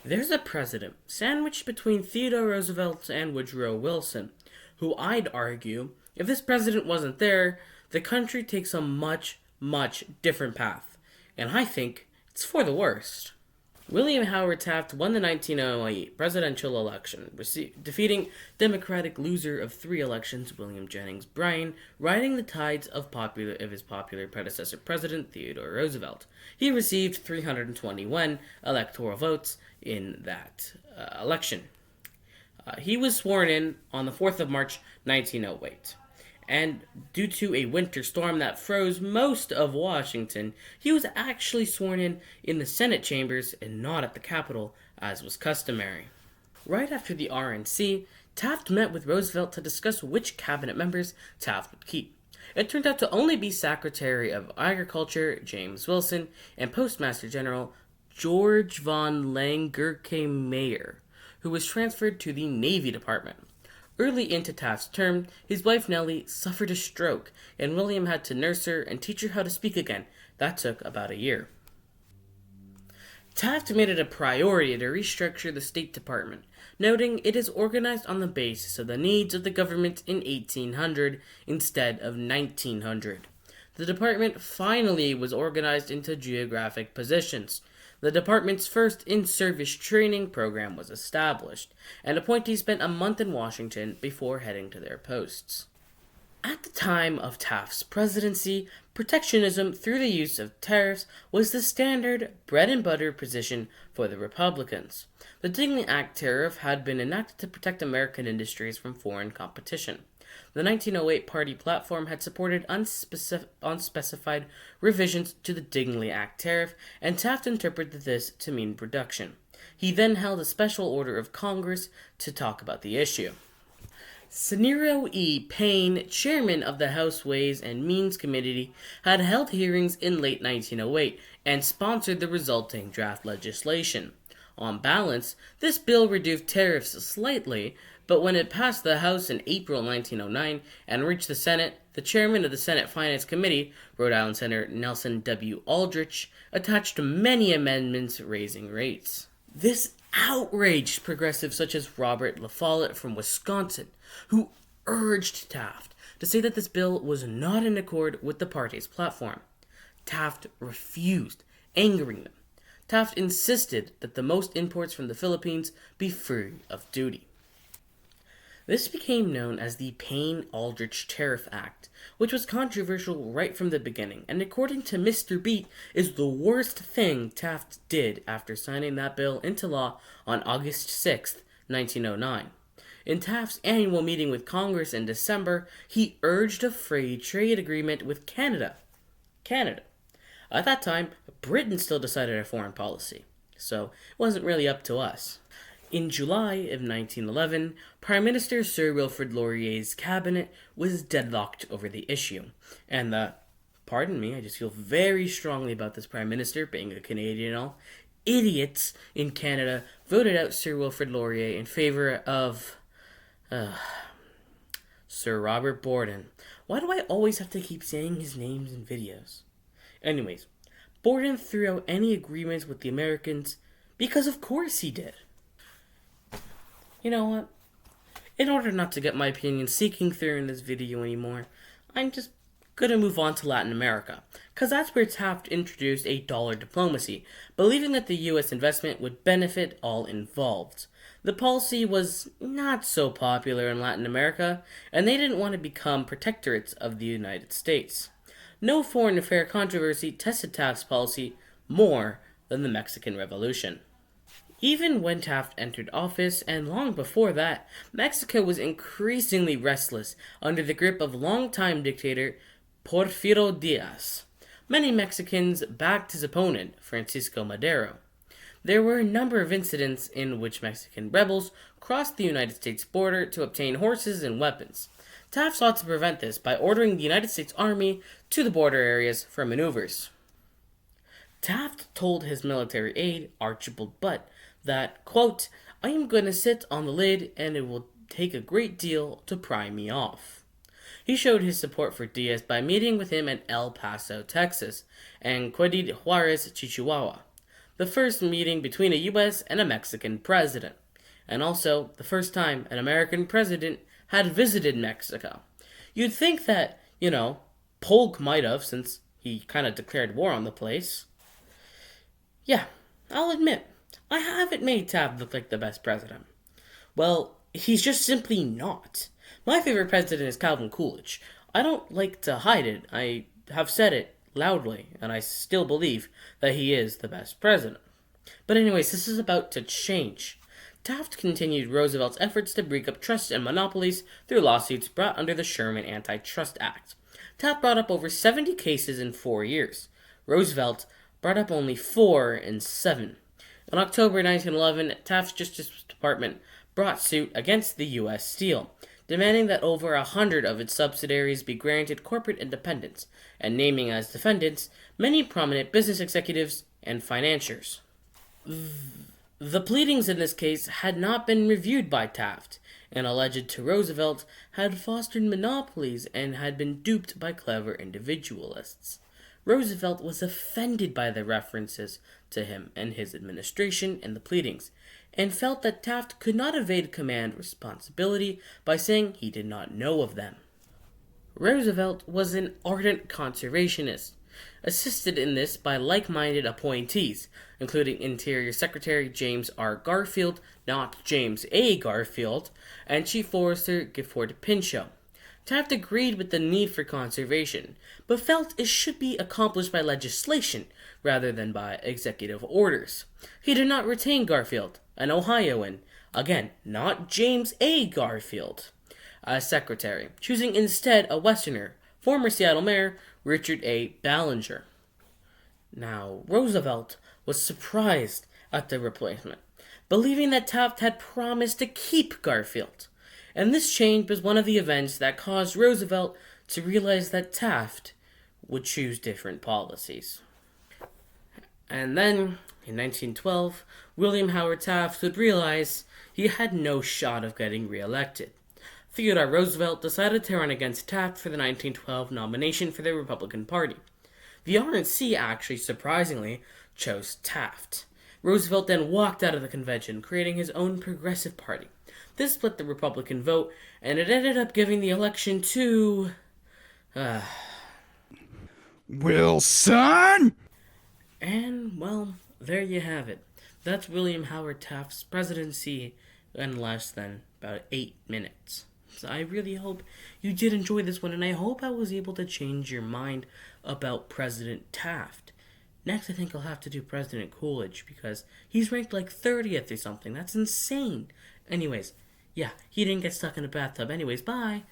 There's a president sandwiched between Theodore Roosevelt and Woodrow Wilson, who I'd argue, if this president wasn't there, the country takes a much, much different path. And I think it's for the worst. William Howard Taft won the 1908 presidential election, defeating Democratic loser of three elections, William Jennings Bryan, riding the tides of his popular predecessor president, Theodore Roosevelt. He received 321 electoral votes in that election. He was sworn in on the 4th of March, 1908. And due to a winter storm that froze most of Washington, he was actually sworn in the Senate chambers and not at the Capitol, as was customary. Right after the RNC, Taft met with Roosevelt to discuss which cabinet members Taft would keep. It turned out to only be Secretary of Agriculture James Wilson and Postmaster General George von Langerke-Meyer, who was transferred to the Navy Department. Early into Taft's term, his wife Nellie suffered a stroke, and William had to nurse her and teach her how to speak again. That took about a year. Taft made it a priority to restructure the State Department, noting it is organized on the basis of the needs of the government in 1800 instead of 1900. The department finally was organized into geographic positions. The department's first in-service training program was established, and appointees spent a month in Washington before heading to their posts. At the time of Taft's presidency, protectionism through the use of tariffs was the standard bread-and-butter position for the Republicans. The Dingley Act tariff had been enacted to protect American industries from foreign competition. The 1908 party platform had supported unspecified revisions to the Dingley Act tariff, and Taft interpreted this to mean reduction. He then held a special order of Congress to talk about the issue. Scenario E. Payne, chairman of the House Ways and Means Committee, had held hearings in late 1908 and sponsored the resulting draft legislation. On balance, this bill reduced tariffs slightly, but when it passed the House in April 1909 and reached the Senate, the chairman of the Senate Finance Committee, Rhode Island Senator Nelson W. Aldrich, attached many amendments raising rates. This outraged progressives such as Robert La Follette from Wisconsin, who urged Taft to say that this bill was not in accord with the party's platform. Taft refused, angering them. Taft insisted that the most imports from the Philippines be free of duty. This became known as the Payne-Aldrich Tariff Act, which was controversial right from the beginning, and according to Mr. Beat, is the worst thing Taft did after signing that bill into law on August 6, 1909. In Taft's annual meeting with Congress in December, he urged a free trade agreement with Canada. At that time, Britain still decided our foreign policy, so it wasn't really up to us. In July of 1911, Prime Minister Sir Wilfrid Laurier's cabinet was deadlocked over the issue, and I just feel very strongly about this Prime Minister, being a Canadian and all, idiots in Canada voted out Sir Wilfrid Laurier in favor of Sir Robert Borden. Why do I always have to keep saying his names in videos? Anyways, Borden threw out any agreements with the Americans because of course he did. You know what? In order not to get my opinion seeking through in this video anymore, I'm just gonna move on to Latin America, cause that's where Taft introduced a dollar diplomacy, believing that the US investment would benefit all involved. The policy was not so popular in Latin America, and they didn't want to become protectorates of the United States. No foreign affair controversy tested Taft's policy more than the Mexican Revolution. Even when Taft entered office, and long before that, Mexico was increasingly restless under the grip of longtime dictator Porfirio Diaz. Many Mexicans backed his opponent, Francisco Madero. There were a number of incidents in which Mexican rebels crossed the United States border to obtain horses and weapons. Taft sought to prevent this by ordering the United States Army to the border areas for maneuvers. Taft told his military aide, Archibald Butt, that, quote, I am going to sit on the lid and it will take a great deal to pry me off. He showed his support for Diaz by meeting with him at El Paso, Texas, and Ciudad Juarez, Chihuahua. the first meeting between a U.S. and a Mexican president, and also the first time an American president had visited Mexico. You'd think that, Polk might have, since he kind of declared war on the place. Yeah, I'll admit, I haven't made Taft look like the best president. Well, he's just simply not. My favorite president is Calvin Coolidge. I don't like to hide it. I have said it loudly, and I still believe that he is the best president. But anyways, this is about to change. Taft continued Roosevelt's efforts to break up trusts and monopolies through lawsuits brought under the Sherman Antitrust Act. Taft brought up over 70 cases in 4 years. Roosevelt brought up only 4 in 7. In October 1911, Taft's Justice Department brought suit against the U.S. Steel, demanding that over 100 of its subsidiaries be granted corporate independence, and naming as defendants many prominent business executives and financiers. The pleadings in this case had not been reviewed by Taft, and alleged to Roosevelt had fostered monopolies and had been duped by clever individualists. Roosevelt was offended by the references to him and his administration in the pleadings, and felt that Taft could not evade command responsibility by saying he did not know of them. Roosevelt was an ardent conservationist, assisted in this by like-minded appointees, including Interior Secretary James R. Garfield, not James A. Garfield, and Chief Forester Gifford Pinchot. Taft agreed with the need for conservation, but felt it should be accomplished by legislation rather than by executive orders. He did not retain Garfield, an Ohioan, again, not James A. Garfield, as secretary, choosing instead a Westerner, former Seattle Mayor Richard A. Ballinger. Now, Roosevelt was surprised at the replacement, believing that Taft had promised to keep Garfield. And this change was one of the events that caused Roosevelt to realize that Taft would choose different policies. And then, in 1912, William Howard Taft would realize he had no shot of getting reelected. Theodore Roosevelt decided to run against Taft for the 1912 nomination for the Republican Party. The RNC actually, surprisingly, chose Taft. Roosevelt then walked out of the convention, creating his own progressive party. This split the Republican vote, and it ended up giving the election to... Wilson? And, well, there you have it. That's William Howard Taft's presidency in less than about 8 minutes. So I really hope you did enjoy this one, and I hope I was able to change your mind about President Taft. Next, I think I'll have to do President Coolidge, because he's ranked like 30th or something. That's insane. Anyways, yeah, he didn't get stuck in a bathtub. Anyways, bye.